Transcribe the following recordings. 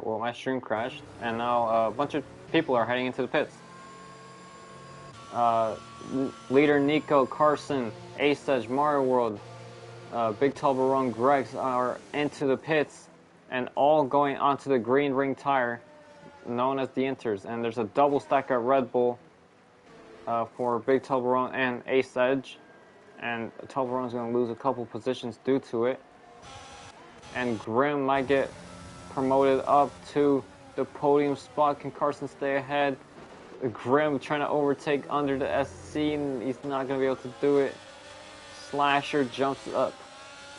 well, my stream crashed, and now a bunch of people are heading into the pits. Leader Nico, Carson, Ace Edge, Mario World, Big Toblerone, Gregs are into the pits, and all going onto the green ring tire, known as the Inters. And there's a double stack at Red Bull for Big Toblerone and Ace Edge, and Toblerone's going to lose a couple positions due to it. And Grim might get promoted up to the podium spot. Can Carson stay ahead? Grim trying to overtake under the SC, and he's not going to be able to do it. Slasher jumps up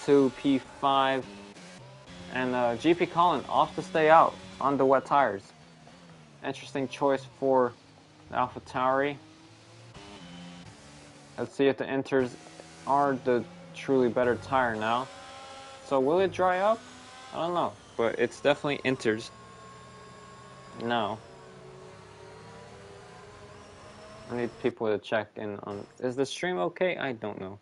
to P5. And GP Colin off to stay out on the wet tires. Interesting choice for the AlphaTauri. Let's see if the Inters are the truly better tire now. So will it dry up? I don't know, but it's definitely Inters. No. I need people to check in on... Is the stream okay? I don't know.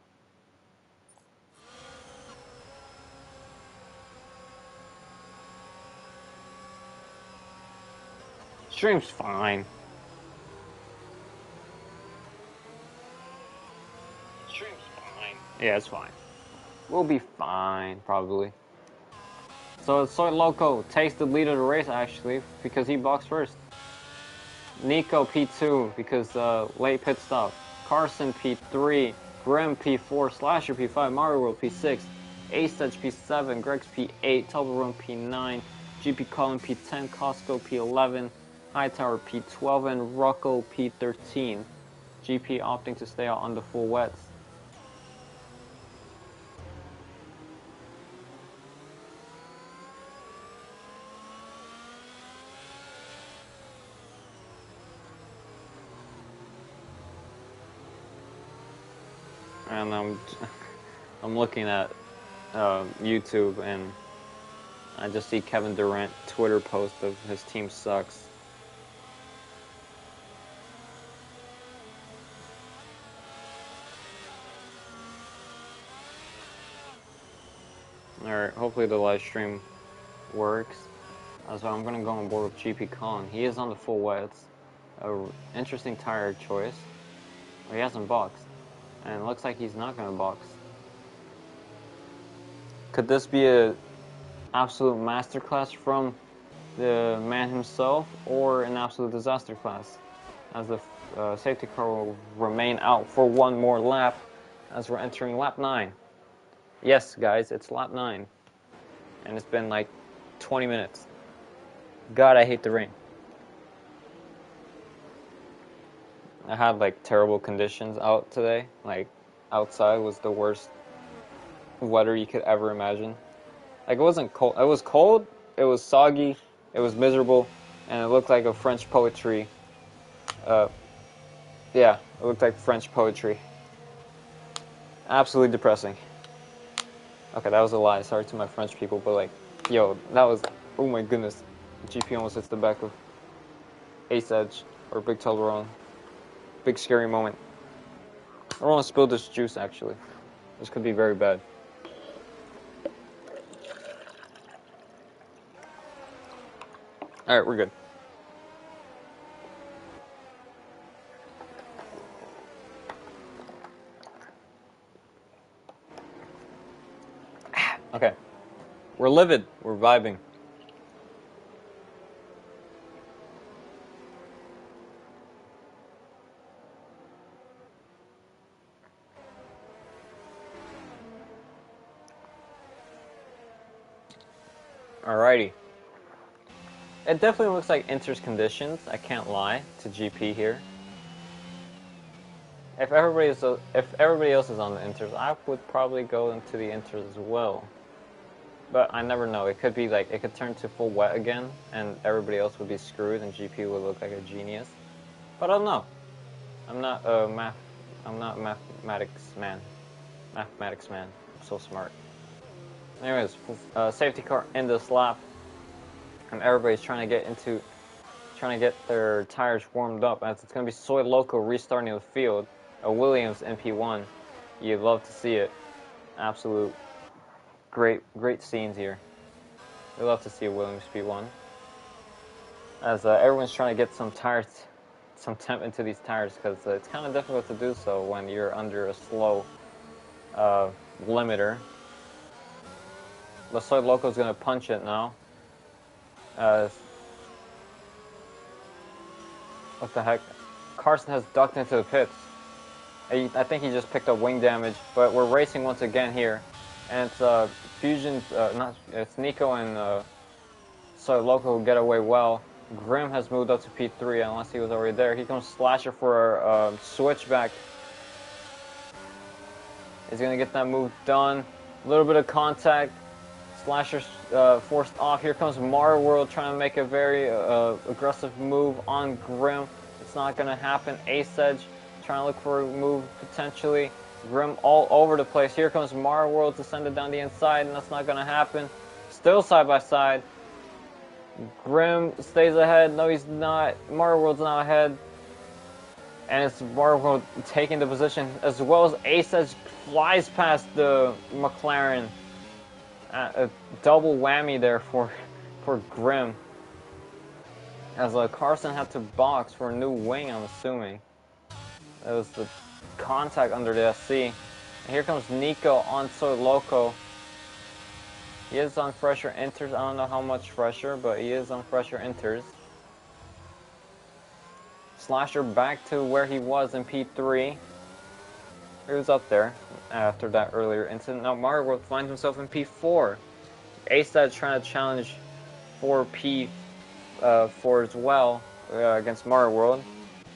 Stream's fine. Stream's fine. Yeah, it's fine. We'll be fine, probably. So Soy Loco takes the lead of the race, actually, because he boxed first. Nico P2, because late pit stop. Carson P3, Grim P4, Slasher P5, Mario World P6, Ace Edge P7, Greg's P8, Toblerone P9, GP Colin P10, Costco P11, Hightower P12, and Rocco P13. GP opting to stay out on the full wets. And I'm looking at YouTube, and I just see Kevin Durant Twitter post of his team sucks. Alright, hopefully the live stream works. So I'm gonna go on board with GP Colin. He is on the full wets. Interesting tire choice. Well, he hasn't boxed. And it looks like he's not going to box. Could this be an absolute masterclass from the man himself, or an absolute disaster class? As the safety car will remain out for one more lap as we're entering lap 9. Yes, guys, it's lap 9. And it's been like 20 minutes. God, I hate the rain. I had like terrible conditions out today. Like outside was the worst weather you could ever imagine. Like it wasn't cold. It was cold. It was soggy. It was miserable, and it looked like a French poetry. Yeah, it looked like French poetry. Absolutely depressing. Okay, that was a lie. Sorry to my French people, but like, yo, that was. Oh my goodness, GP almost hits the back of Ace Edge or Big Toblerone. Big scary moment. I don't want to spill this juice, actually. This could be very bad. Alright, we're good. Okay. We're livid. We're vibing. Alrighty. It definitely looks like Inter's conditions. I can't lie to GP here. If everybody else is on the Inters, I would probably go into the Inters as well. But I never know. It could be like it could turn to full wet again, and everybody else would be screwed, and GP would look like a genius. But I don't know. I'm not a mathematics man. Mathematics man. I'm so smart. Anyways, safety car in this lap, and everybody's trying to get their tires warmed up, as it's gonna be Soy Loco restarting the field. A Williams in P1. You'd love to see it. Absolute great scenes here. We'd love to see a Williams P1. as everyone's trying to get some temp into these tires, because it's kind of difficult to do so when you're under a slow limiter. The Soy Loco's going to punch it now. What the heck? Carson has ducked into the pits. I think he just picked up wing damage, but we're racing once again here. And it's Fusion, it's Nico and Soy Loco who get away well. Grim has moved up to P3 unless he was already there. Here comes Slasher for a switchback. He's going to get that move done. A little bit of contact. Slasher's forced off. Here comes Mario World trying to make a very aggressive move on Grim. It's not going to happen. Ace Edge trying to look for a move potentially. Grim all over the place. Here comes Mario World to send it down the inside, and that's not going to happen. Still side by side. Grim stays ahead. No, he's not. Mario World's not ahead. And it's Mario World taking the position, as well as Ace Edge flies past the McLaren. A double whammy there for Grim. As Carson had to box for a new wing, I'm assuming. It was the contact under the SC. And here comes Nico on Soy Loco. He is on fresher inters. I don't know how much fresher, but he is on fresher inters. Slasher back to where he was in P3. He was up there after that earlier incident. Now Mario World finds himself in P4. Ace Edge trying to challenge for P4 as well against Mario World.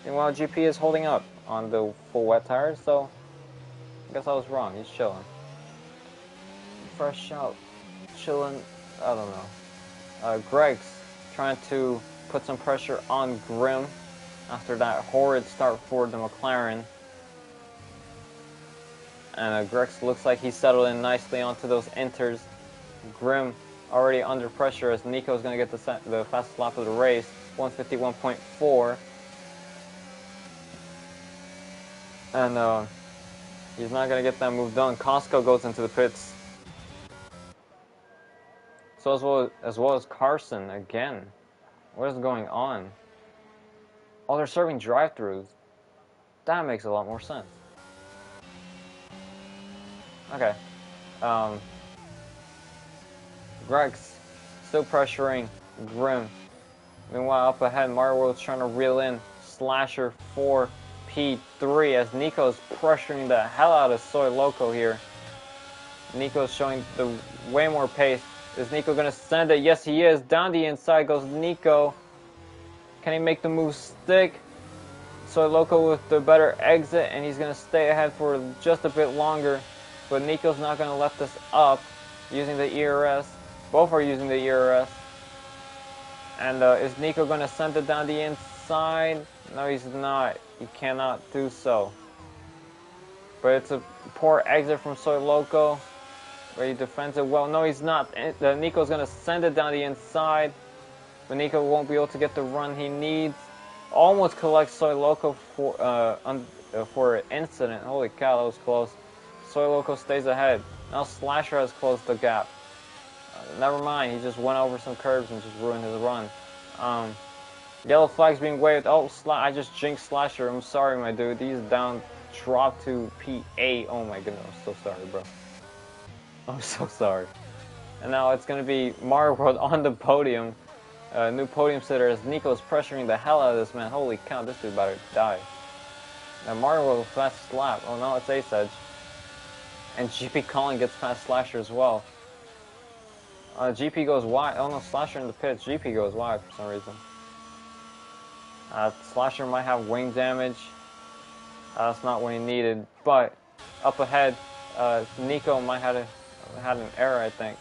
And while GP is holding up on the full wet tires, so I guess I was wrong. He's chilling. Fresh out. Chilling. I don't know. Greg's trying to put some pressure on Grim after that horrid start for the McLaren. And Grex looks like he settled in nicely onto those inters. Grim already under pressure as Nico's going to get the fastest lap of the race, 151.4. And he's not going to get that move done. Costco goes into the pits. So as well as Carson again. What is going on? Oh, they're serving drive-thrus. That makes a lot more sense. Okay. Greg's still pressuring Grim. Meanwhile, up ahead, Mario World's trying to reel in Slasher for P3 as Nico's pressuring the hell out of Soy Loco here. Nico's showing the way more pace. Is Nico going to send it? Yes, he is. Down the inside goes Nico. Can he make the move stick? Soy Loco with the better exit, and he's going to stay ahead for just a bit longer. But Nico's not going to let this up using the ERS. Both are using the ERS. And is Nico going to send it down the inside? No, he's not. He cannot do so. But it's a poor exit from Soy Loco. But he defends it well. No, he's not. Nico's going to send it down the inside. But Nico won't be able to get the run he needs. Almost collects Soy Loco for an incident. Holy cow, that was close. Soy Loco stays ahead. Now Slasher has closed the gap. Never mind, he just went over some curves and just ruined his run. Yellow flag's being waved. Oh, I just jinxed Slasher. I'm sorry, my dude. He's down, dropped to P8. Oh my goodness, I'm so sorry, bro. I'm so sorry. And now it's going to be Mario World on the podium. New podium sitter as Nico's pressuring the hell out of this man. Holy cow, this dude about to die. Now Mario World fastest lap. Oh no, it's Ace Edge. And GP Colin gets past Slasher as well. GP goes wide. Oh no, Slasher in the pits. GP goes wide for some reason. Slasher might have wing damage. That's not what he needed. But up ahead, Nico might have had an error, I think.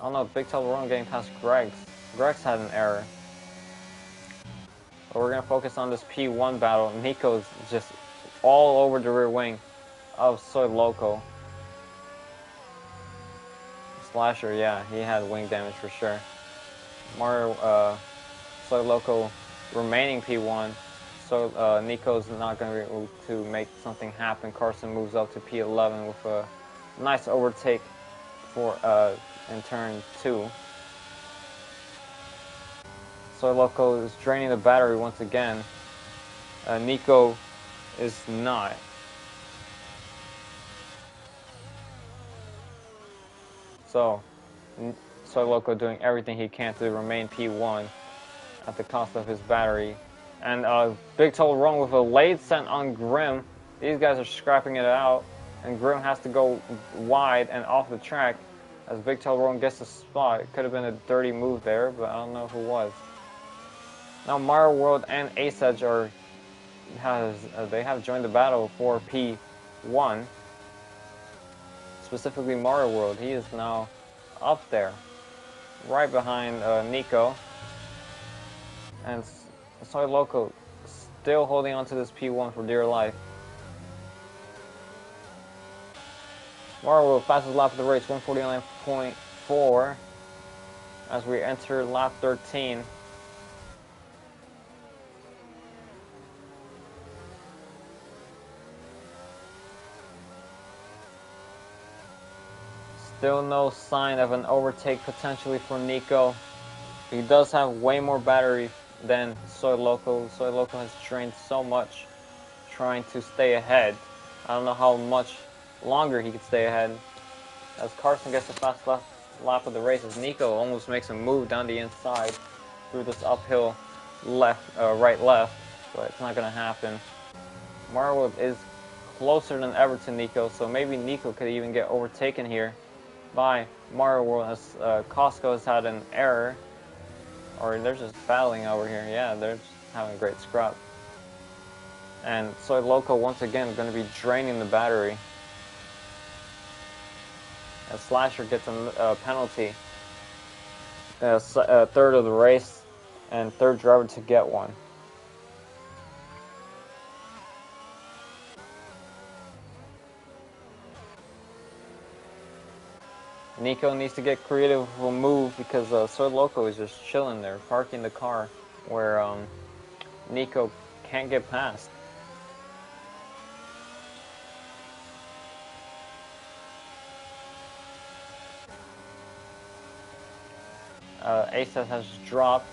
I don't know, Big Toblerone getting past Greg's. Greg's had an error. But we're going to focus on this P1 battle. Nico's just all over the rear wing of Soy Loco. Slasher, yeah, he had wing damage for sure. Soy Loco remaining P1. So Nico's not going to be able to make something happen. Carson moves up to P11 with a nice overtake for in turn 2. Soy Loco is draining the battery once again. Nico is not. So, Soy Loco doing everything he can to remain P1 at the cost of his battery. And Big Toe wrong with a late sent on Grim. These guys are scrapping it out, and Grim has to go wide and off the track as Big Toe wrong gets the spot. It could have been a dirty move there, but I don't know who was. Now Mario World and Ace Edge they have joined the battle for P1. Specifically Mario World, he is now up there, right behind Nico. And Soy Loco still holding on to this P1 for dear life. Mario World, fastest lap of the race, 149.4 as we enter lap 13. Still no sign of an overtake potentially for Nico. He does have way more battery than Soy Loco. Soy Loco has trained so much trying to stay ahead. I don't know how much longer he could stay ahead. As Carson gets the fast lap of the race, as Nico almost makes a move down the inside through this uphill right left, but it's not going to happen. Mario is closer than ever to Nico, so maybe Nico could even get overtaken here by Mario World as Costco has had an error. Or they're just battling over here. Yeah, they're just having a great scrap. And Soy Loco once again going to be draining the battery. As Slasher gets a penalty. Third of the race and third driver to get one. Nico needs to get creative with a move because Soy Loco is just chilling there, parking the car where Nico can't get past. Ace has dropped.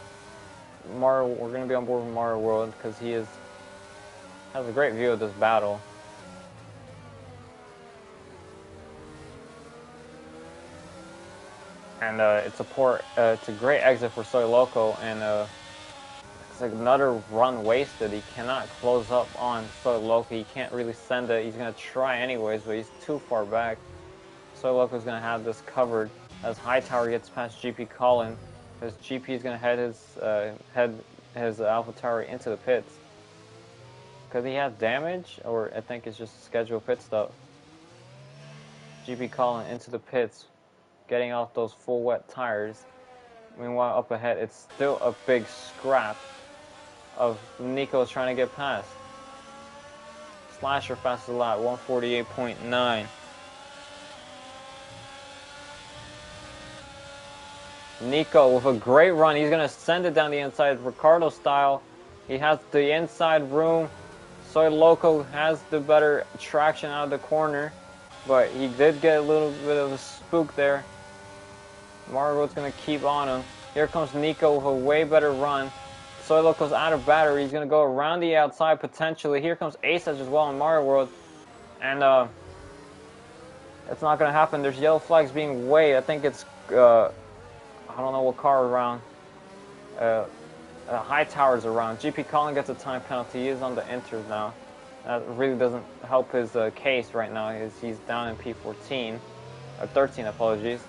We're going to be on board with Mario World because he has a great view of this battle. And it's a great exit for Soy Loco, and it's like another run wasted. He cannot close up on Soy Loco. He can't really send it. He's gonna try anyways, but he's too far back. Soy Loco's gonna have this covered as Hightower gets past GP Colin, because GP is gonna head his AlphaTauri into the pits. Could he have damage, or I think it's just a scheduled pit stop. GP Colin into the pits, getting off those full wet tires. Meanwhile, up ahead, it's still a big scrap of Nico's trying to get past. Slasher fastest lap, 148.9. Nico with a great run. He's going to send it down the inside, Ricardo style. He has the inside room. Soy Loco has the better traction out of the corner, but he did get a little bit of a spook there. Margot's going to keep on him. Here comes Nico with a way better run. Soy Loco's out of battery. He's going to go around the outside potentially. Here comes Ace Edge as well in Mario World. And it's not going to happen. There's yellow flags being waved. I think it's, I don't know what car around. Hightower's around. GP Colin gets a time penalty. He is on the inters now. That really doesn't help his case right now. He's down in P14. 13, apologies.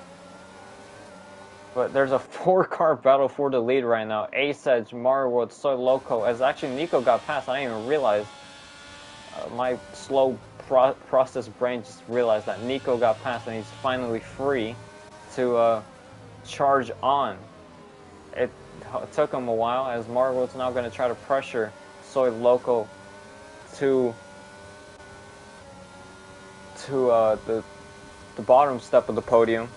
But there's a 4-car battle for the lead right now. Ace Edge, Mario World, Soy Loco. As actually Nico got past, I didn't even realize. My slow process brain just realized that Nico got past and he's finally free to charge on. It took him a while, as Mario World's now going to try to pressure Soy Loco to the bottom step of the podium.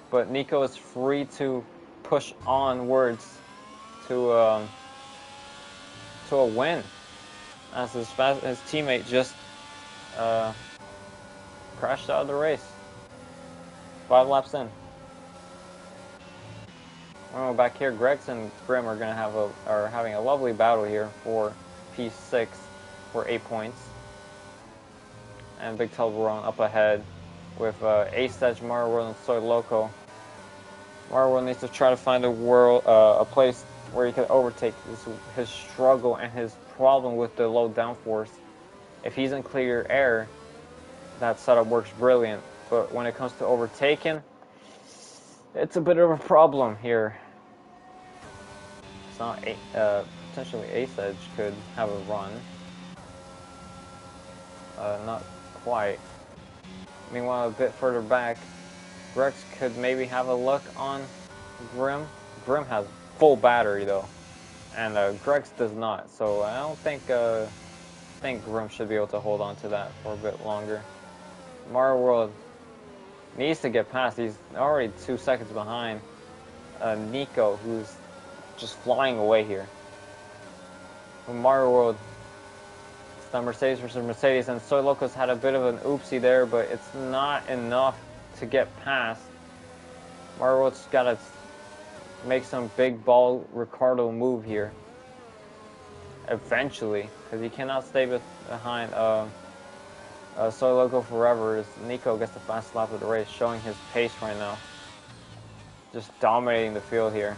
But Nico is free to push onwards to a win, as his teammate just crashed out of the race. 5 laps in. Well, back here, Grex and Grim are having a lovely battle here for P6 for 8 points, and Big Toblerone up ahead with Ace Edge, Mario World, and Soy Loco. Mario World needs to try to find a place where he can overtake his struggle and his problem with the low downforce. If he's in clear air, that setup works brilliant. But when it comes to overtaking, it's a bit of a problem here. It's not potentially Ace Edge could have a run. Not quite. Meanwhile, a bit further back, Grex could maybe have a look on Grim. Grim has full battery though, and Grex does not. So I don't think Grim should be able to hold on to that for a bit longer. Mario World needs to get past. He's already 2 seconds behind Nico, who's just flying away here. Mario World, it's the Mercedes versus Mercedes, and Soy Loco's had a bit of an oopsie there, but it's not enough to get past. Mario World's got to make some big ball Ricardo move here. Eventually, because he cannot stay behind Soy Loco forever, as Nico gets the fast lap of the race, showing his pace right now. Just dominating the field here.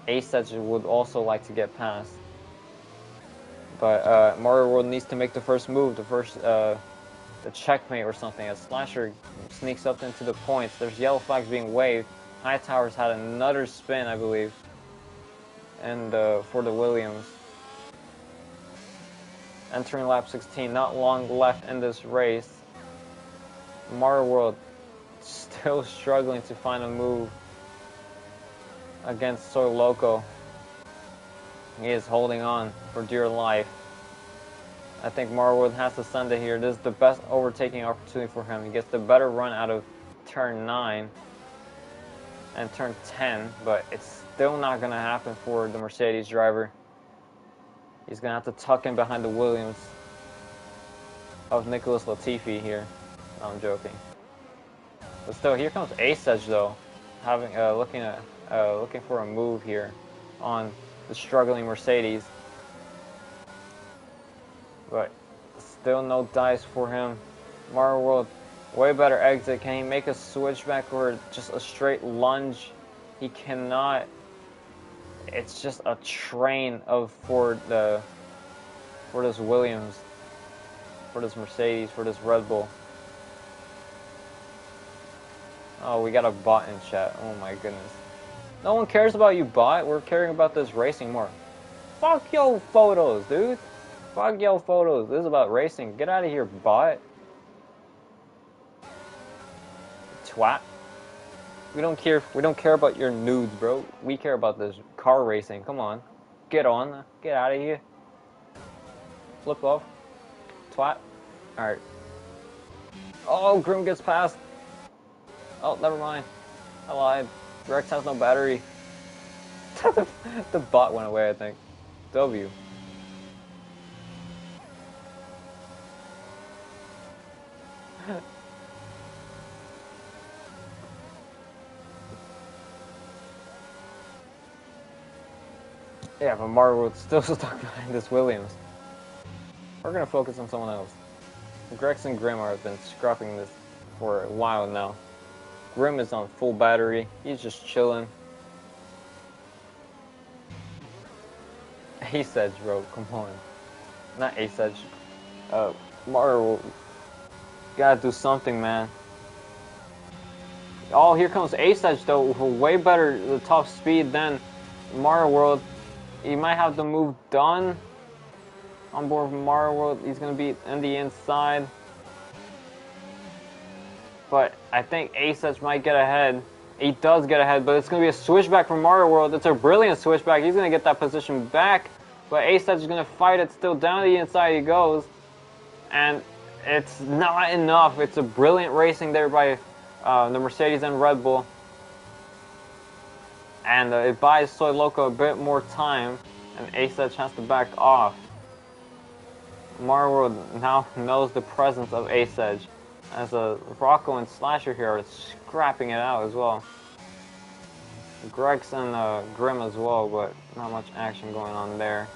Ace Edge would also like to get past. But Mario World needs to make the first move, the checkmate or something, as Slasher sneaks up into the points. There's yellow flags being waved. Hightower's had another spin, I believe, and for the Williams. Entering lap 16, not long left in this race. Mario World still struggling to find a move against Soy Loco. He is holding on for dear life. I think Mario World has to send it here. This is the best overtaking opportunity for him. He gets the better run out of turn 9 and turn 10, but it's still not going to happen for the Mercedes driver. He's going to have to tuck in behind the Williams of Nicholas Latifi here. No, I'm joking. But still, here comes Ace Edge though, looking for a move here on the struggling Mercedes. But still no dice for him. Mario World, way better exit. Can he make a switchback or just a straight lunge? He cannot. It's just a train for this Williams, for this Mercedes, for this Red Bull. Oh, we got a bot in chat. Oh my goodness. No one cares about you, bot. We're caring about this racing more. Fuck your photos, dude. Fuck your photos. This is about racing. Get out of here, bot. Twat. We don't care about your nudes, bro. We care about this car racing. Come on. Get on. Get out of here. Flip off. Twat. Alright. Oh, Grim gets past. Oh, never mind. I lied. Rex has no battery. The bot went away, I think. W. Yeah, but Mario World's still stuck behind this Williams. We're gonna focus on someone else. Grex and Grim have been scrapping this for a while now. Grim is on full battery. He's just chilling. Ace Edge, bro. Come on. Not Ace Edge. Mario, gotta do something, man. Oh, here comes Ace Edge, though. Way better, the top speed than Mario World. He might have the move done on board from Mario World. He's gonna be in the inside. But I think Ace Edge might get ahead. He does get ahead, but it's going to be a switchback from Mario World. It's a brilliant switchback. He's going to get that position back. But Ace Edge is going to fight it still. Down the inside he goes. And it's not enough. It's a brilliant racing there by the Mercedes and Red Bull. And it buys Soy Loco a bit more time. And Ace Edge has to back off. Mario World now knows the presence of Ace Edge, as Rocco and Slasher here are scrapping it out as well. Grex and Grim as well, but not much action going on there.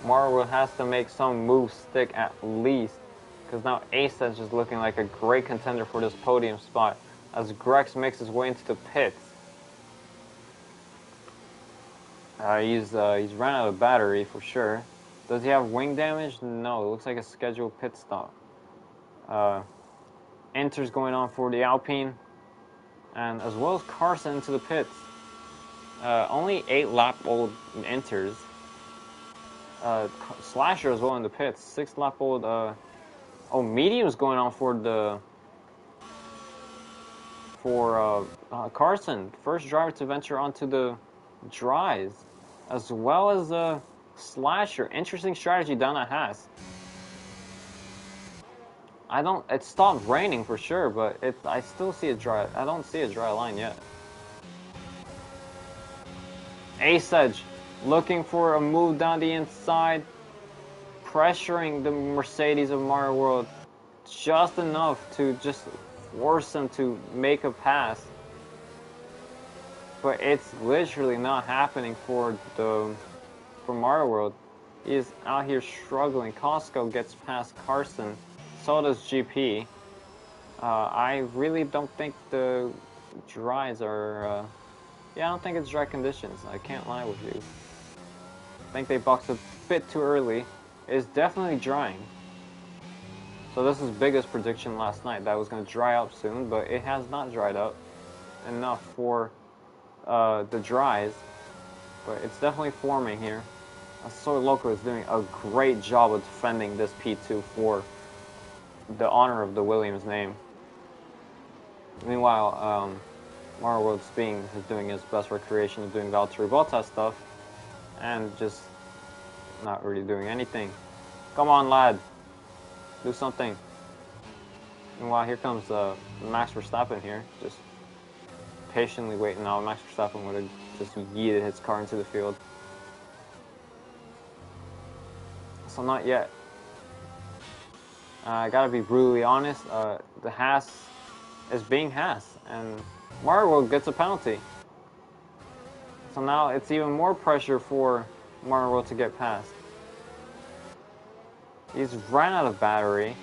Marwood has to make some moves stick at least, because now Ace Edge is looking like a great contender for this podium spot as Grex makes his way into the pits. He's ran out of battery for sure. Does he have wing damage? No, it looks like a scheduled pit stop. Enters going on for the Alpine, and as well as Carson into the pits. Only 8 lap old enters. Slasher as well in the pits. 6 lap old. Oh, medium's going on for Carson. First driver to venture onto the dries, as well as Slasher. Interesting strategy down at Haas. It stopped raining for sure, but I still see a dry. I don't see a dry line yet. Ace Edge looking for a move down the inside, pressuring the Mercedes of Mario World just enough to just force him to make a pass. But it's literally not happening for Mario World. He is out here struggling. Costco gets past Carson. So does GP. I really don't think the dries are... yeah, I don't think it's dry conditions. I can't lie with you. I think they boxed a bit too early. It's definitely drying. So this is biggest prediction last night. That was going to dry up soon, but it has not dried up enough for the dries. But it's definitely forming here. Soy Loco is doing a great job of defending this P2 for the honor of the Williams name. Meanwhile, Mario World Speeding is doing his best recreation of doing Valtteri Bottas stuff and just not really doing anything. Come on, lad. Do something. Meanwhile, here comes Max Verstappen here, just patiently waiting. Now Max Verstappen would have just yeeted his car into the field. So not yet. I gotta be brutally honest, the Haas is being Haas, and Mario World gets a penalty. So now it's even more pressure for Mario World to get past. He's ran out of battery,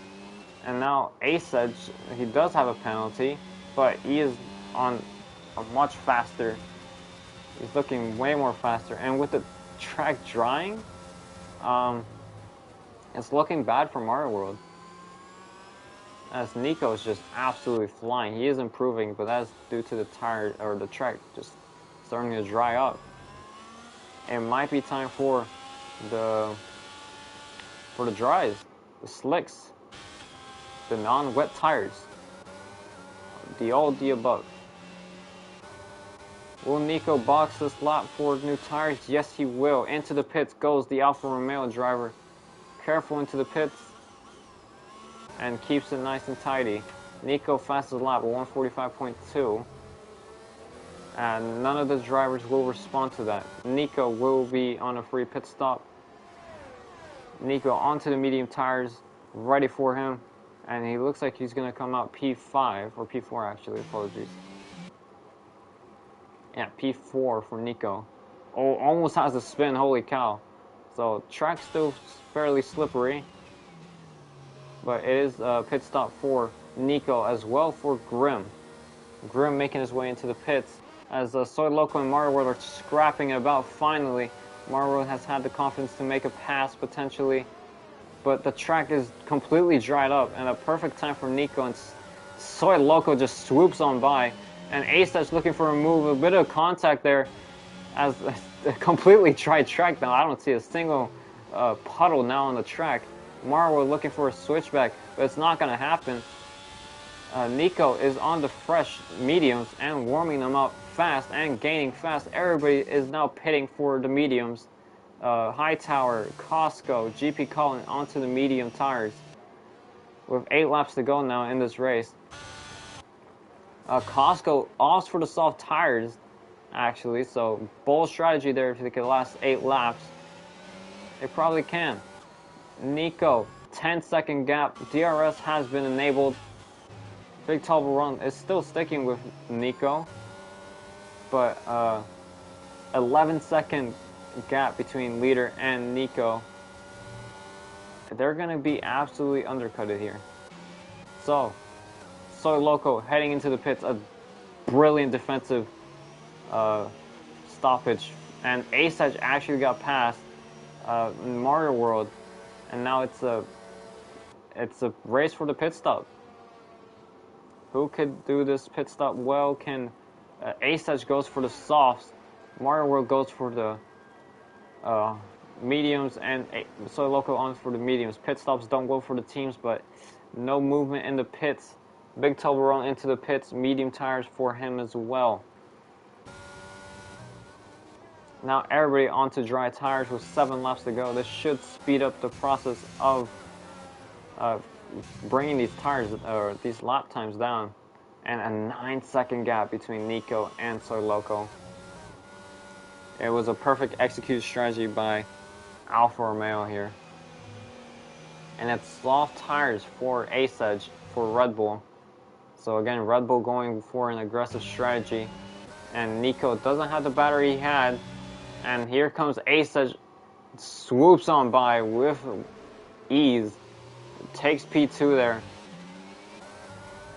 and now Ace Edge, he does have a penalty, but he is on a much faster. He's looking way more faster, and with the track drying, it's looking bad for Mario World. As Nico is just absolutely flying. He is improving, but that's due to the tire or the track just starting to dry up. It might be time for the dries, the slicks, the non-wet tires, all the above. Will Nico box this lap for new tires? Yes, he will. Into the pits goes the Alfa Romeo driver. Careful into the pits. And keeps it nice and tidy. Nico fastest lap, 145.2. And none of the drivers will respond to that. Nico will be on a free pit stop. Nico onto the medium tires, ready for him. And he looks like he's going to come out P5, or P4 actually, apologies. Yeah, P4 for Nico. Oh, almost has a spin, holy cow. So, track's still fairly slippery. But it is a pit stop for Nico as well for Grim. Grim making his way into the pits as Soy Loco and Mario World are scrapping it about finally. Mario World has had the confidence to make a pass potentially, but the track is completely dried up and a perfect time for Nico, and Soy Loco just swoops on by. And Ace Edge looking for a move, a bit of contact there as a completely dry track now. I don't see a single puddle now on the track. Mario looking for a switchback, but it's not going to happen. Nico is on the fresh mediums and warming them up fast and gaining fast. Everybody is now pitting for the mediums. Hightower, Costco, GP Collin onto the medium tires. With 8 laps to go now in this race. Costco opts for the soft tires, actually, so bold strategy there if they can last 8 laps. They probably can. Nico, 10-second gap. DRS has been enabled. Big Toblerone is still sticking with Nico, but 11-second gap between leader and Nico. They're gonna be absolutely undercutted here. So, Soy Loco heading into the pits, a brilliant defensive stoppage, and Ace Edge actually got past in Mario World, and now it's a race for the pit stop. Who could do this pit stop well? Can Ace Edge goes for the softs, Mario World goes for the mediums, and Soy Loco on for the mediums. Pit stops don't go for the teams, but no movement in the pits. Big Toblerone into the pits, medium tires for him as well. Now everybody onto dry tires with 7 laps to go. This should speed up the process of bringing these tires or these lap times down. And a 9-second gap between Nico and Soy Loco. It was a perfect executed strategy by Alfa Romeo here. And it's soft tires for Ace Edge for Red Bull. So again, Red Bull going for an aggressive strategy. And Nico doesn't have the battery he had. And here comes Ace Edge, swoops on by with ease. Takes P2 there.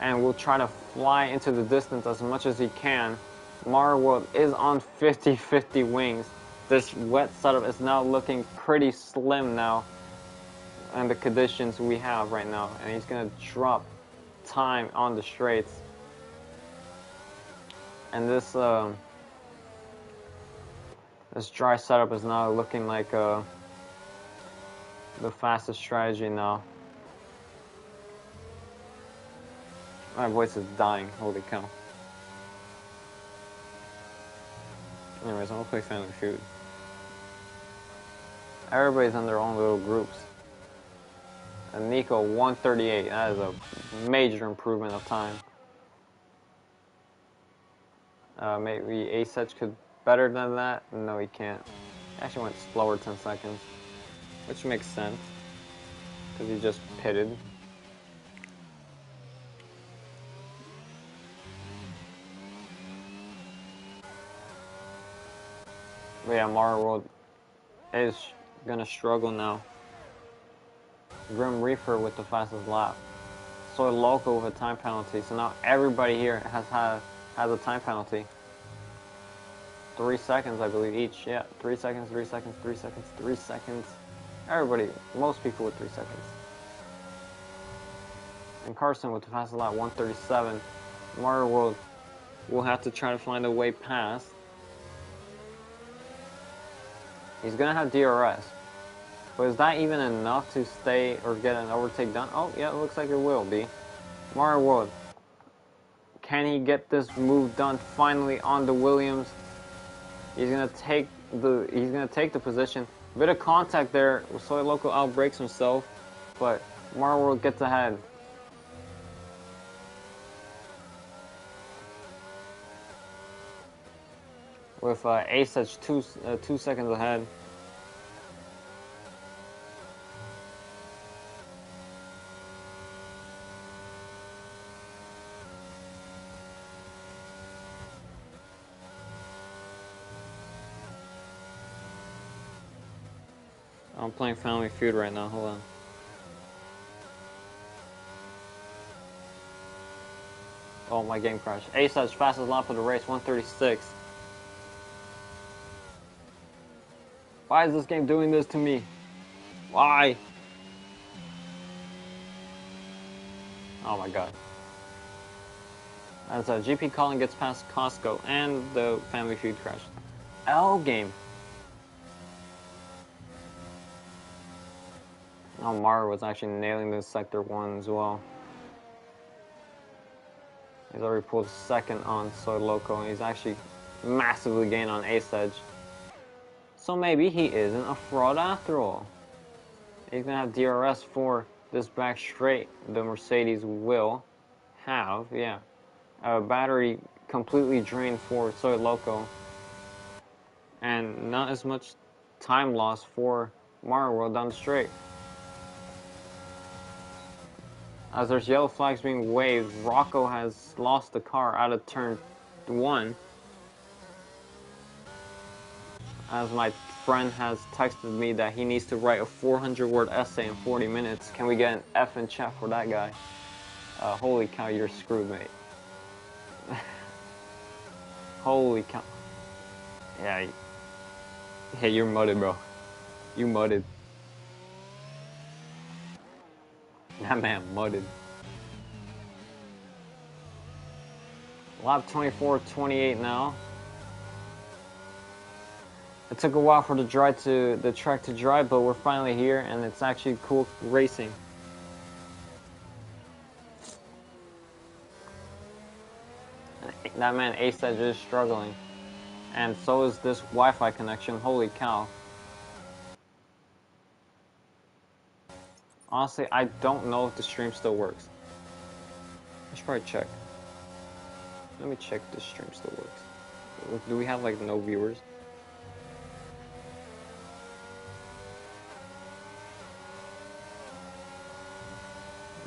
And will try to fly into the distance as much as he can. Mario World is on 50-50 wings. This wet setup is now looking pretty slim now. And the conditions we have right now. And he's going to drop time on the straights. And this this dry setup is now looking like the fastest strategy now. My voice is dying, holy cow. Anyways, I'm gonna play Family Feud. Everybody's in their own little groups. And Nico 138, that is a major improvement of time. Maybe Ace Edge could better than that? No, he can't. He actually went slower 10 seconds, which makes sense, because he just pitted. But yeah, Mario World is gonna struggle now. Grim Reaper with the fastest lap. Soy Loco with a time penalty. So now everybody here has a time penalty. 3 seconds, I believe, each. Yeah, 3 seconds, 3 seconds, 3 seconds, 3 seconds. Everybody, most people with 3 seconds. And Carson with the fastest lap, 137. Mario World will have to try to find a way past. He's gonna have DRS. But is that even enough to stay or get an overtake done? Oh, yeah, it looks like it will be. Mario World. Can he get this move done finally on the Williams? He's gonna take the position. Bit of contact there. Soy Loco outbreaks himself, but Mario World gets ahead. With Ace Edge 2 seconds ahead. I'm playing Family Feud right now, hold on. Oh, my game crashed. Ace Edge, fastest lap of the race, 136. Why is this game doing this to me? Why? Oh my god. As GP Colin gets past Costco and the Family Feud crashed. L game. Oh, Mario was actually nailing this Sector 1 as well. He's already pulled second on Soy Loco, and he's actually massively gained on Ace Edge. So maybe he isn't a fraud after all. He's gonna have DRS for this back straight. The Mercedes will have, yeah, a battery completely drained for Soy Loco, and not as much time loss for Mario World down the straight. As there's yellow flags being waved, Rocco has lost the car out of turn 1. As my friend has texted me that he needs to write a 400-word essay in 40 minutes. Can we get an F in chat for that guy? Holy cow, you're screwed, mate. Holy cow. Yeah, you're mudded, bro. You mudded. That man mudded. Lap 24-28 now. It took a while for the track to dry, but we're finally here, and it's actually cool racing. That man Ace Edge is struggling, and so is this Wi-Fi connection. Holy cow! Honestly, I don't know if the stream still works. I should probably check. Let me check if the stream still works. Do we have like no viewers?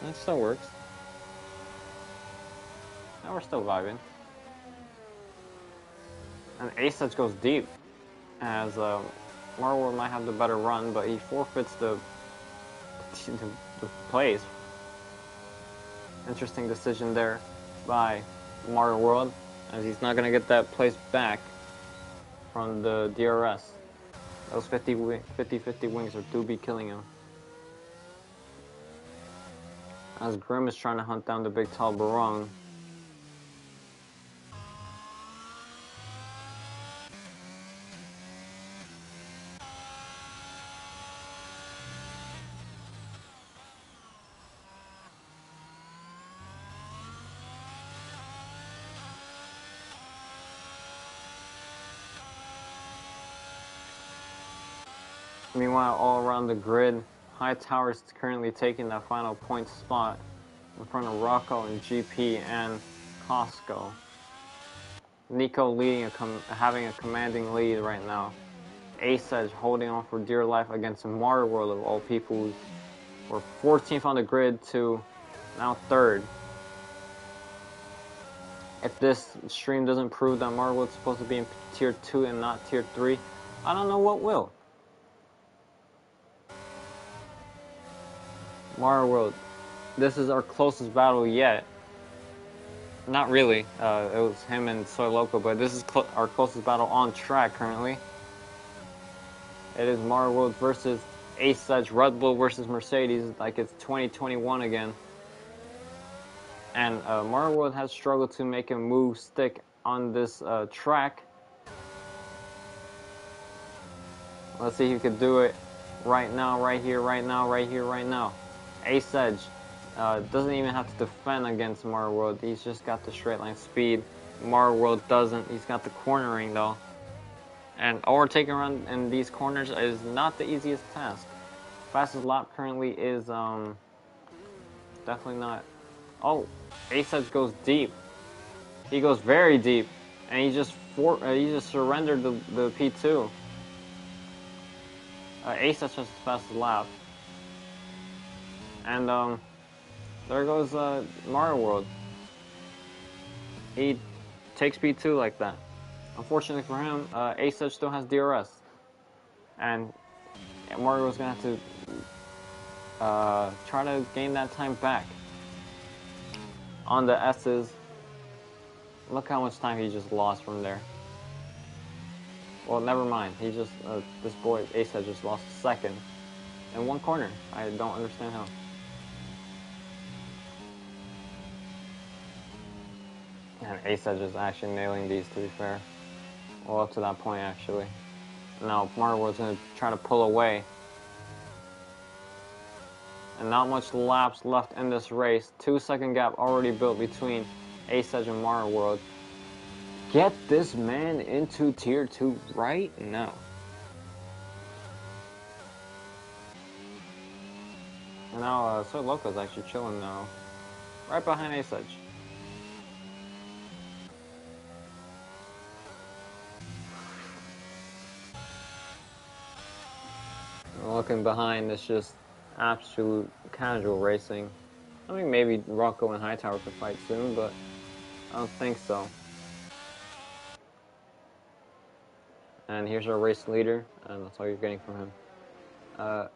It still works. Now we're still vibing. And Ace Edge goes deep, as Marwar might have the better run, but he forfeits the place. Interesting decision there by Mario World, as he's not going to get that place back from the DRS. Those 50-50 wings are do be killing him. As Grim is trying to hunt down the big tall Barong. Meanwhile, all around the grid, Hightower is currently taking that final point spot in front of Rocco and GP and Costco. Nico leading having a commanding lead right now. Ace Edge holding on for dear life against Mario World of all people, who were 14th on the grid to now 3rd. If this stream doesn't prove that Mario World's supposed to be in Tier 2 and not Tier 3, I don't know what will. Mario World, this is our closest battle yet. Not really, it was him and Soy Loco, but this is our closest battle on track currently. It is Mario World versus Ace Edge, Red Bull versus Mercedes, like it's 2021 again. And Mario World has struggled to make a move stick on this track. Let's see if he could do it right now, right here, right now, right here, right now. Ace Edge doesn't even have to defend against Mario World. He's just got the straight line speed. Mario World doesn't. He's got the cornering though. And overtaking around in these corners is not the easiest task. Fastest lap currently is definitely not. Oh, Ace Edge goes deep. He goes very deep, and he just surrendered the P2. Ace Edge has his fastest lap. And there goes Mario World. He takes P2 like that. Unfortunately for him, Ace Edge still has DRS. And Mario was going to have to try to gain that time back. On the S's, look how much time he just lost from there. Well, never mind. He just, this boy, Ace Edge, just lost a second in one corner. I don't understand how. And Ace Edge is actually nailing these, to be fair. Well, up to that point, actually. Now, Mario was going to try to pull away. And not much laps left in this race. 2-second gap already built between Ace Edge and Mario World. Get this man into Tier 2 right now. And now, Soy Loco's actually chilling now. Right behind Ace Edge. Looking behind, it's just absolute casual racing. I mean, maybe Rocco and Hightower could fight soon, but I don't think so. And here's our race leader, and that's all you're getting from him. So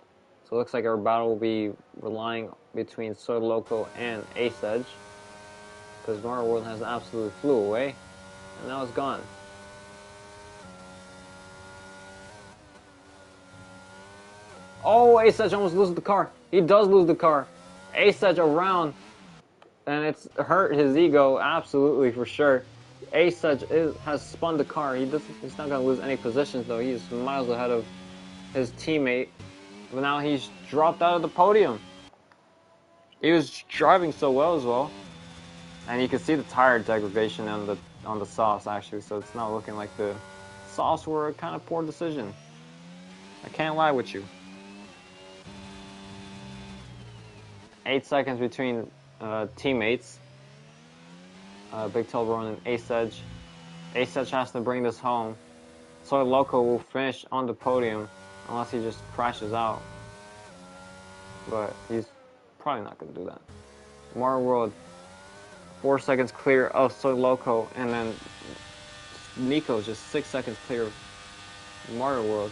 it looks like our battle will be relying between Soy Loco and Ace Edge, because Mario World has absolutely flew away, and now it's gone. Oh, Ace Edge almost loses the car. He does lose the car. Ace Edge around, and it's hurt his ego, absolutely, for sure. Ace Edge has spun the car. He's not going to lose any positions, though. He's miles ahead of his teammate. But now he's dropped out of the podium. He was driving so well as well. And you can see the tire degradation on the softs, actually, so it's not looking like the softs were a kind of poor decision. I can't lie with you. 8 seconds between teammates. Big Toblerone and Ace Edge. Ace Edge has to bring this home. Soy Loco will finish on the podium unless he just crashes out. But he's probably not going to do that. Mario World, 4 seconds clear of Soy Loco, and then Nico's just 6 seconds clear of Mario World.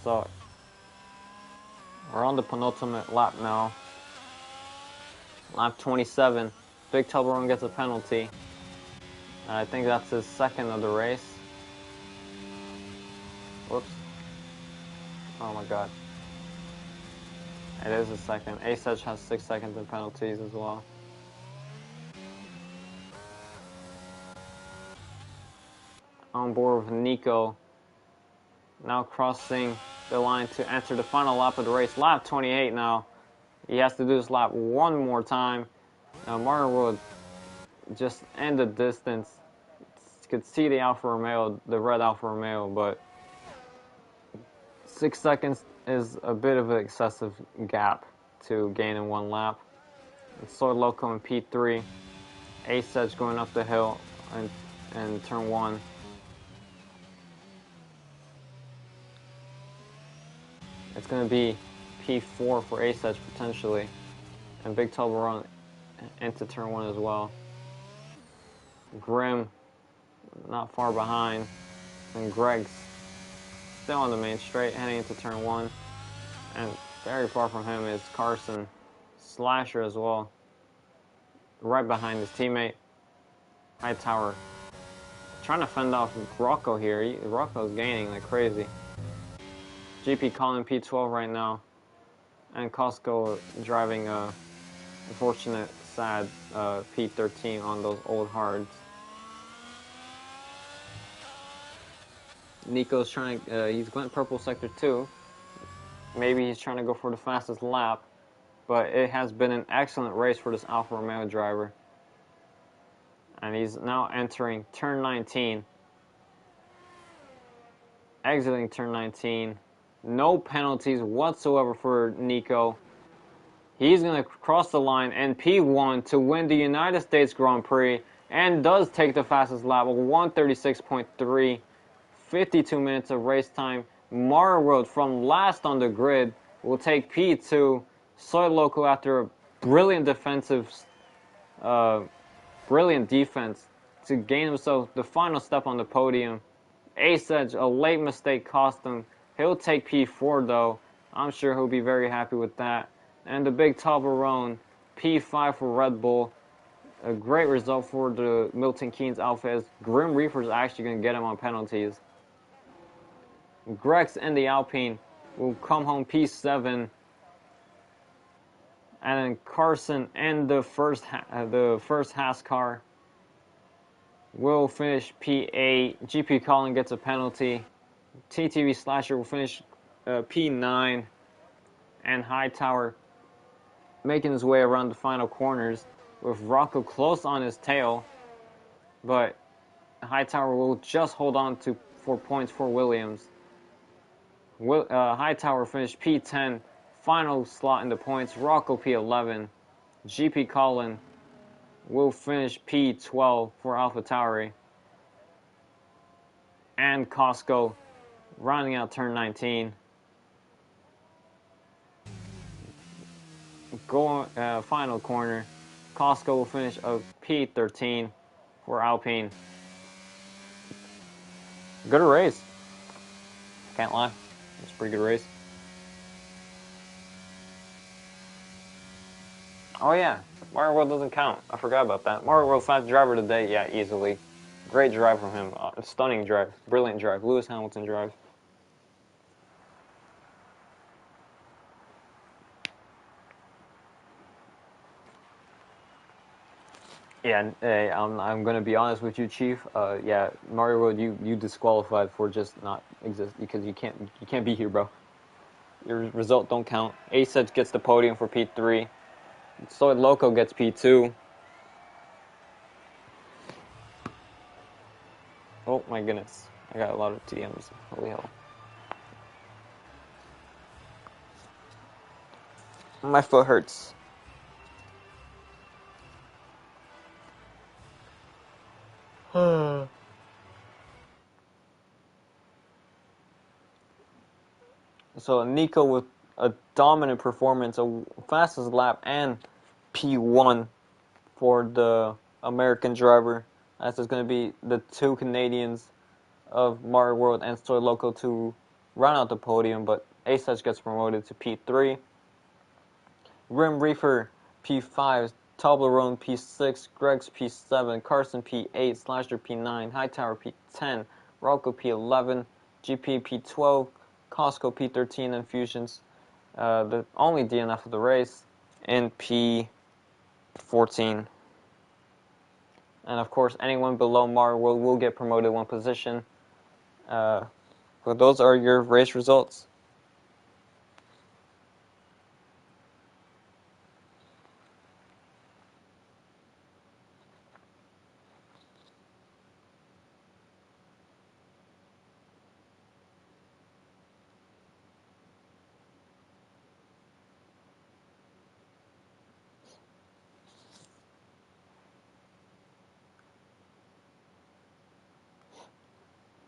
So, we're on the penultimate lap now. Lap 27. Big Toblerone gets a penalty. I think that's his second of the race. Whoops. Oh my god. It is his second. Ace Edge has 6 seconds in penalties as well. On board with Nico. Now crossing the line to enter the final lap of the race. Lap 28 now. He has to do this lap one more time. Now Mario World just ended distance. You could see the Alfa Romeo, the red Alfa Romeo, but 6 seconds is a bit of an excessive gap to gain in one lap. It's Soy Loco in P3. Ace Edge going up the hill in turn 1. It's going to be P4 for Ace Edge potentially. And Big Toblerone into turn 1 as well. Grim not far behind. And Greg's still on the main straight heading into turn 1. And very far from him is Carson. Slasher as well. Right behind his teammate. Hightower. Trying to fend off Rocco here. Rocco's gaining like crazy. GP Colin P12 right now. And Costco driving a unfortunate, sad P13 on those old hards. Nico's trying to, he's went purple sector 2. Maybe he's trying to go for the fastest lap. But it has been an excellent race for this Alfa Romeo driver. And he's now entering turn 19. Exiting turn 19. No penalties whatsoever for Nico. He's going to cross the line in P1 to win the United States Grand Prix and does take the fastest lap of 136.3. 52 minutes of race time. Mario World from last on the grid will take P2. Soy Loco after a brilliant defense to gain himself the final step on the podium. Ace Edge, a late mistake cost him. He'll take P4 though. I'm sure he'll be very happy with that. And the Big Toblerone, P5 for Red Bull. A great result for the Milton Keynes Alpha as Grim Reaper's actually going to get him on penalties. Grex and the Alpine will come home P7. And then Carson and the first Haas car will finish P8. GP Colin gets a penalty. TTV Slasher will finish P9. And Hightower making his way around the final corners with Rocco close on his tail. But Hightower will just hold on for points for Williams. Hightower finished P10. Final slot in the points. Rocco P11. GP Colin will finish P12 for AlphaTauri. and Costco rounding out turn 19. Final corner. Costco will finish a P13 for Alpine. Good race. Can't lie. It's a pretty good race. Oh yeah, Mario World doesn't count. I forgot about that. Mario World fast driver today, yeah, easily. Great drive from him. Stunning drive. Brilliant drive. Lewis Hamilton drive. Yeah, I'm gonna be honest with you, Chief. Yeah, Mario World, you disqualified for just not exist because you can't be here, bro. Your result don't count. Ace gets the podium for P3. Soy Loco gets P2. Oh my goodness, I got a lot of TMs. Holy hell. My foot hurts. So Nico with a dominant performance, a fastest lap, and P1 for the American driver. As is going to be the two Canadians of Mario World and Soy Loco to run out the podium, but Asach gets promoted to P3. Rim Reefer P5, Toblerone P6, Greg's P7, Carson P8, Slasher P9, Hightower P10, Rocco P11, GP P12, Costco P13, and Fusions, the only DNF of the race, in P14. And of course, anyone below Mario World will get promoted one position. But those are your race results.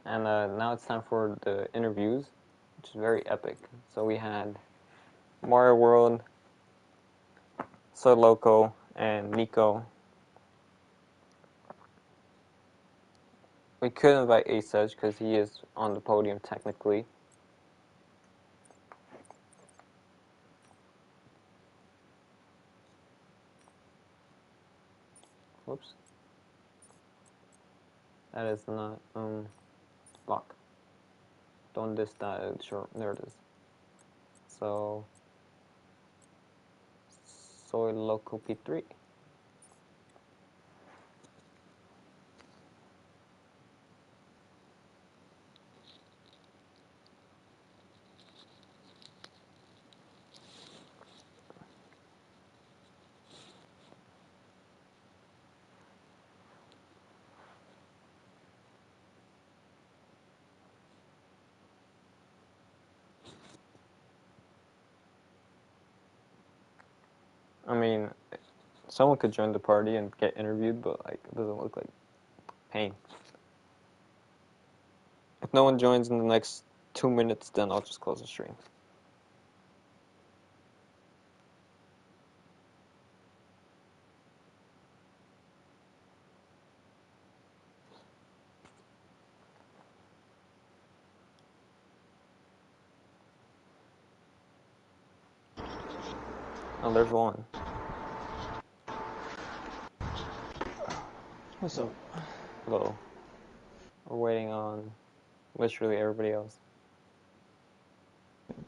And now it's time for the interviews, which is very epic. So we had Mario World, Soy Loco, and Nico. We could invite Asej because he is on the podium technically. Whoops. That is not, block. Don't diss that, sure, there it is. So, Soy Loco P3. I mean, someone could join the party and get interviewed, but like it doesn't look like pain. If no one joins in the next 2 minutes, then I'll just close the stream. Oh, there's one. What's up? Hello. We're waiting on literally everybody else.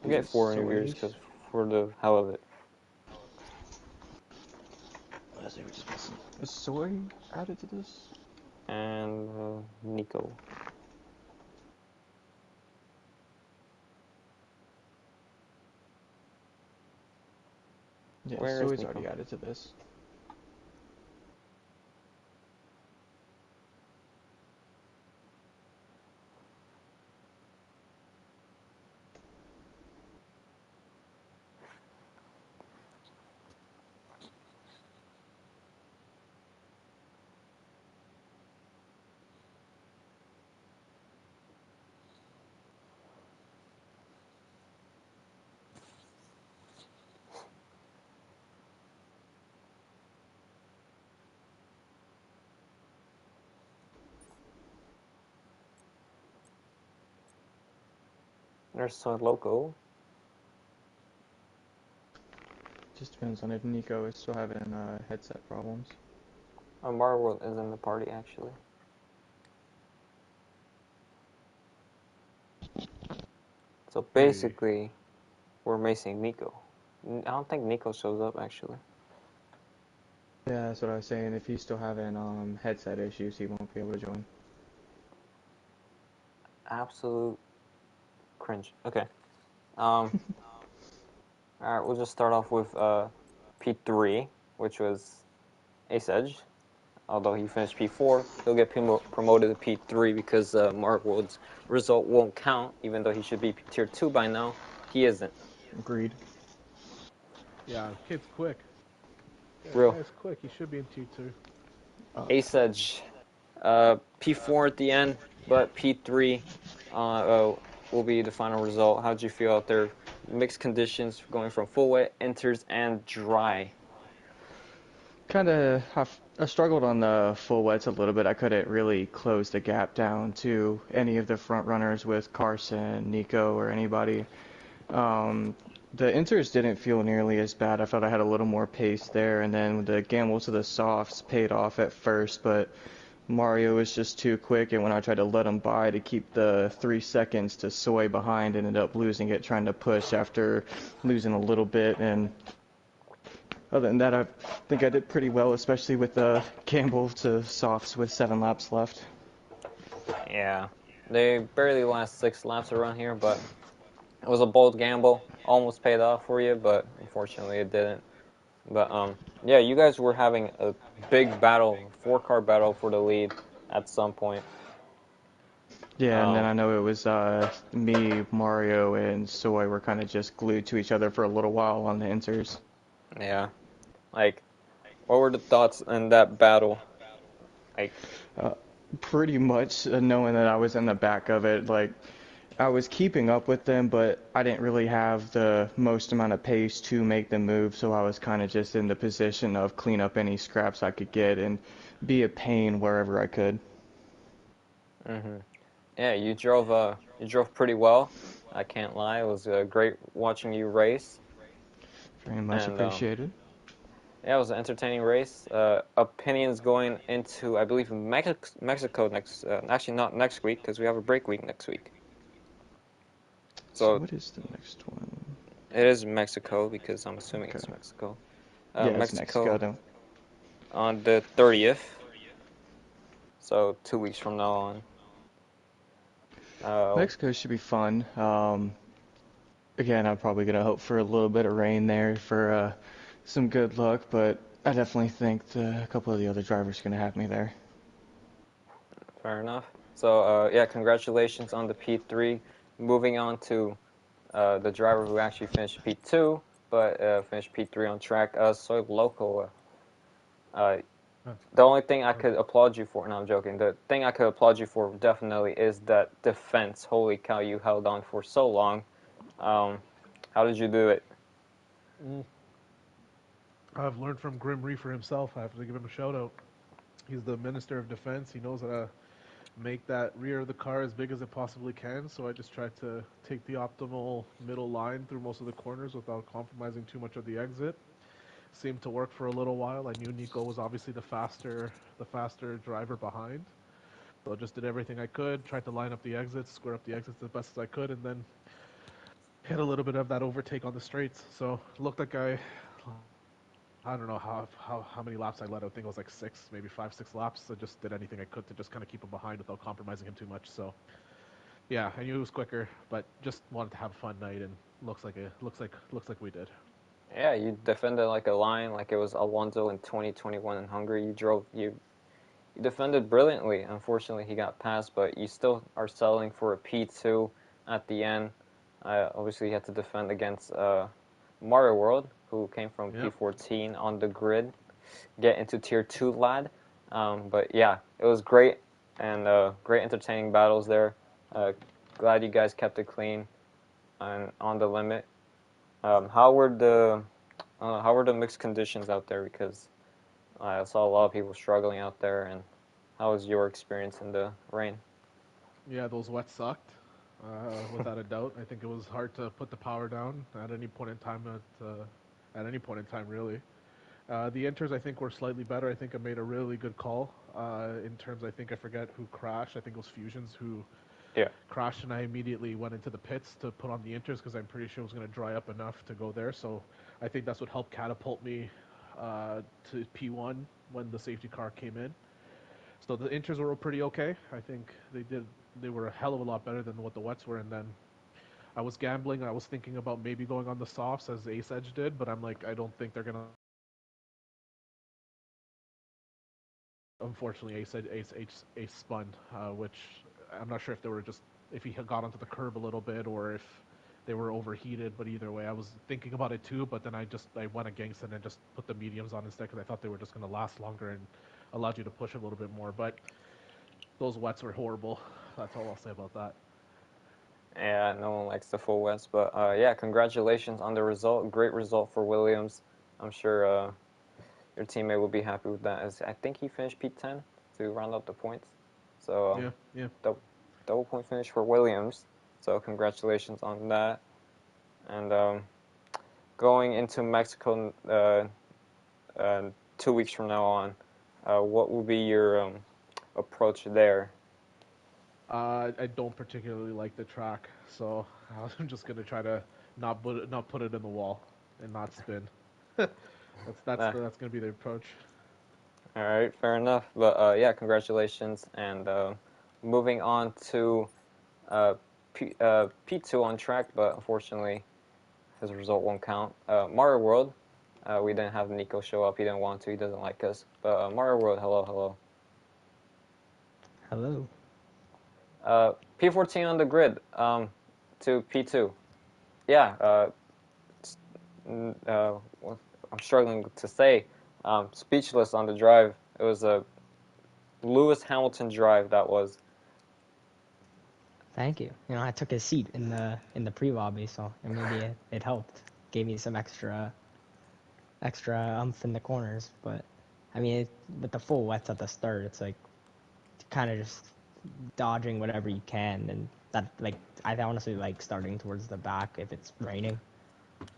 We get 4 interviewers because for the hell of it. Is Soy added to this? And Nico. Yeah, Where is Soy's Nico? already added to this. There's so local. Just depends on if Nico is still having headset problems. Mario World is in the party actually. So Hey, basically, we're missing Nico. I don't think Nico shows up actually. Yeah, that's what I was saying. If he's still having headset issues, he won't be able to join. Absolute cringe. Okay. Um. All right. We'll just start off with P3, which was Ace Edge. Although he finished P4, he'll get promoted to P3 because Mark World's result won't count, even though he should be Tier 2 by now. He isn't. Agreed. yeah, kid's quick. Yeah, Real. guy's quick. He should be in T2. Ace Edge, P4 at the end, but P3 will be the final result. How'd you feel out there? Mixed conditions going from full wet, inters, and dry. I struggled on the full wets a little bit. I couldn't really close the gap down to any of the front runners with Carson, Nico, or anybody. Um, the inters didn't feel nearly as bad. I felt I had a little more pace there, and then the gamble to the softs paid off at first, but Mario was just too quick, and when I tried to let him by to keep the 3 seconds to Soy behind, ended up losing it trying to push after losing a little bit, and other than that, I think I did pretty well, especially with the gamble to softs with 7 laps left. Yeah, they barely last 6 laps around here, but it was a bold gamble. Almost paid off for you, but unfortunately it didn't. But yeah, you guys were having a big battle, 4-car battle for the lead at some point. Yeah, and then Um, I know it was me, Mario, and Soy were kind of just glued to each other for a little while on the inters. yeah, like, what were the thoughts in that battle? Like, Uh, Pretty much knowing that I was in the back of it, like I was keeping up with them, but I didn't really have the most amount of pace to make them move, so I was kind of just in the position of clean up any scraps I could get and be a pain wherever I could. hmm yeah, you drove pretty well. I can't lie. It was great watching you race, Very much and appreciated. yeah, it was an entertaining race. Opinions going into, I believe, Mexico next. Actually, not next week because we have a break week next week. So So what is the next one? it is Mexico because I'm assuming Okay. it's Mexico. Yeah, it's Mexico Mexico though. on the 30th. So 2 weeks from now on. Uh, Mexico should be fun. Again, I'm probably gonna hope for a little bit of rain there for some good luck, but I definitely think a couple of the other drivers are gonna have me there. Fair enough. So yeah, congratulations on the P3. Moving on to the driver who actually finished P2, but finished P3 on track. Soy Loco. Uh, Huh. the only thing I could applaud you for, no, I'm joking. The thing I could applaud you for definitely is that defense. Holy cow, you held on for so long. Um, how did you do it? Mm. I've learned from Grim Reaper himself. I have to give him a shout out. He's the Minister of Defense. He knows how to make that rear of the car as big as it possibly can. So I just tried to take the optimal middle line through most of the corners without compromising too much of the exit. Seemed to work for a little while. I knew Nico was obviously the faster driver behind. So I just did everything I could, tried to line up the exits, square up the exits as best as I could, and then hit a little bit of that overtake on the straights. So it looked like I don't know how many laps I led. I think it was like six, maybe 5, 6 laps. I just did anything I could to just kind of keep him behind without compromising him too much. So yeah, I knew it was quicker, but just wanted to have a fun night, and looks like we did. Yeah, you defended like a lion, like it was Alonso in 2021 in Hungary. You defended brilliantly. Unfortunately, he got passed, but you still are settling for a P2 at the end. Obviously, you had to defend against Mario World, who came from Yep. P14 on the grid, get into Tier 2 lad. But yeah, it was great and great entertaining battles there. Uh, Glad you guys kept it clean and on the limit. Um, how were the how were the mixed conditions out there? Because I saw a lot of people struggling out there, and how was your experience in the rain? Yeah, those wets sucked. without a doubt. I think it was hard to put the power down at any point in time. At any point in time, really. The Inters, I think, were slightly better. I think I made a really good call in terms. I think I forget who crashed. I think it was Fusions who Yeah. crashed, and I immediately went into the pits to put on the Inters because I'm pretty sure it was going to dry up enough to go there. So I think that's what helped catapult me to P1 when the safety car came in. So the Inters were pretty okay. I think they were a hell of a lot better than what the wets were. And then I was gambling. I was thinking about maybe going on the softs as Ace Edge did, but I'm like, I don't think they're gonna. Unfortunately, Ace spun, which I'm not sure if they were just if he had got onto the curb a little bit or if they were overheated. But either way, I was thinking about it too. But then I went against it and just put the mediums on instead because I thought they were just going to last longer and allowed you to push a little bit more. But those wets were horrible. That's all I'll say about that. Yeah, no one likes the full wets, but yeah, congratulations on the result. Great result for Williams. I'm sure your teammate will be happy with that. As I think he finished P10 to round up the points. So Yeah. double point finish for Williams. So congratulations on that. And going into Mexico 2 weeks from now on, what will be your approach there? I don't particularly like the track, so I'm just gonna try to not put it in the wall and not spin. That's gonna be the approach. All right, fair enough. But yeah, congratulations. And moving on to P2 on track, but unfortunately his result won't count. Mario World, we didn't have Nico show up. He didn't want to. He doesn't like us. But Mario World, hello. Hello. P14 on the grid to P2. Yeah, I'm struggling to say. Speechless on the drive. It was a Lewis Hamilton drive that was. Thank you. You know, I took a seat in the pre-lobby, so maybe it helped. Gave me some extra umph in the corners. But I mean, with the full wets at the start, it's like kind of just dodging whatever you can, and that like I honestly like starting towards the back if it's raining,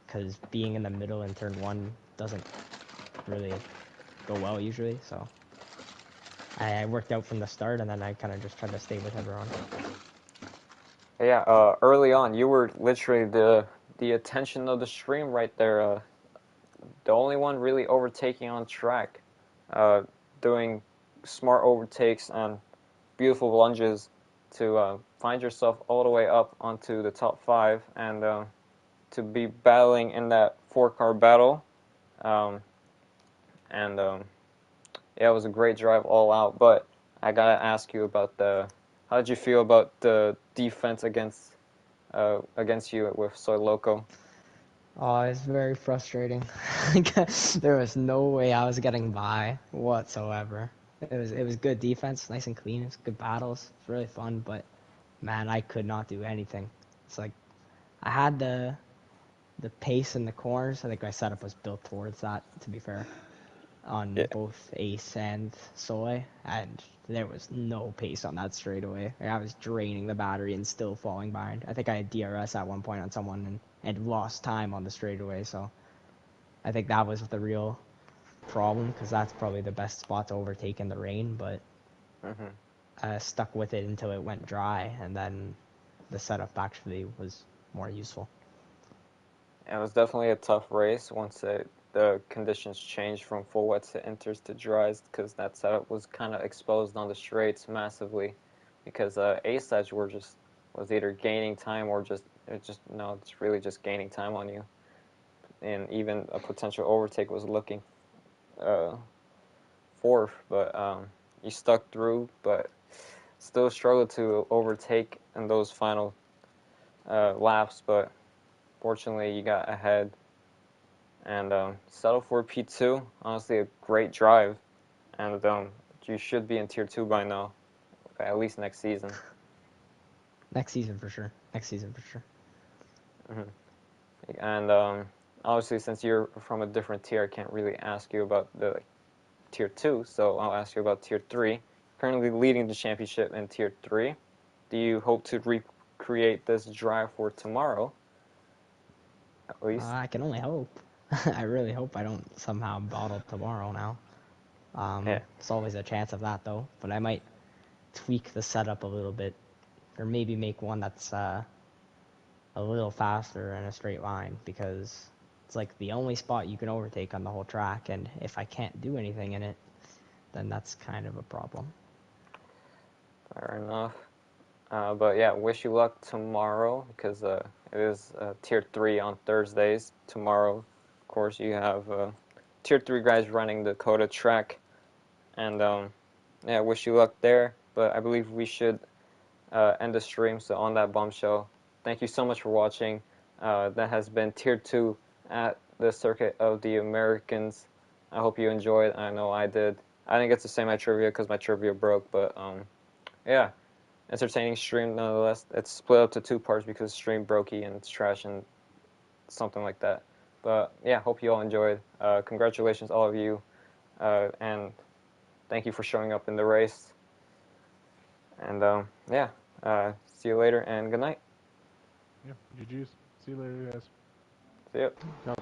because being in the middle in turn one doesn't really go well usually. So I worked out from the start, and then I kind of just tried to stay with everyone. Yeah, early on, you were literally the attention of the stream right there. The only one really overtaking on track, doing smart overtakes and beautiful lunges to find yourself all the way up onto the top 5 and to be battling in that 4-car battle. And yeah, it was a great drive all out. But I gotta ask you about how did you feel about the defense against you with Soy Loco? Oh, it's very frustrating. There was no way I was getting by whatsoever. It was good defense, nice and clean. It's good battles. It's really fun, but man, I could not do anything. It's like I had the pace in the corners. I think my setup was built towards that, to be fair, on Yeah. both Ace and Soy, and there was no pace on that straightaway. Like, I was draining the battery and still falling behind. I think I had DRS at one point on someone and lost time on the straightaway, so I think that was the real problem, because that's probably the best spot to overtake in the rain, but Mm-hmm. I stuck with it until it went dry, and then the setup actually was more useful. It was definitely a tough race once the conditions changed from full wets to inters to dries, because that setup was kind of exposed on the straights massively, because Ace Edge was either gaining time or it's really just gaining time on you, and even a potential overtake was looking uh, fourth, but you stuck through, but still struggled to overtake in those final laps, but fortunately you got ahead and settled for P2. Honestly, a great drive, and you should be in Tier 2 by now, at least next season. Next season for sure. Mm-hmm. And obviously, since you're from a different tier, I can't really ask you about the Tier 2, so I'll ask you about Tier 3. Currently leading the championship in Tier 3. Do you hope to recreate this drive for tomorrow, at least. I can only hope. I really hope I don't somehow bottle tomorrow now. Yeah. There's always a chance of that though, but I might tweak the setup a little bit, or maybe make one that's a little faster in a straight line, because it's like the only spot you can overtake on the whole track, and if I can't do anything in it, then that's kind of a problem. Fair enough. But yeah, wish you luck tomorrow, because it is Tier 3 on Thursdays. Tomorrow, of course, you have Tier 3 guys running the Dakota track. And yeah, wish you luck there. But I believe we should end the stream. So on that bombshell, thank you so much for watching. That has been Tier 2 at the Circuit of the Americans. I hope you enjoyed. I know I did. I didn't get to say my trivia because my trivia broke, but yeah, entertaining stream nonetheless. It's split up to 2 parts because stream brokey and it's trash and something like that. But yeah, hope you all enjoyed. Congratulations, all of you, and thank you for showing up in the race. And yeah, see you later and good night. Yeah, GG's. See you later, guys. See you.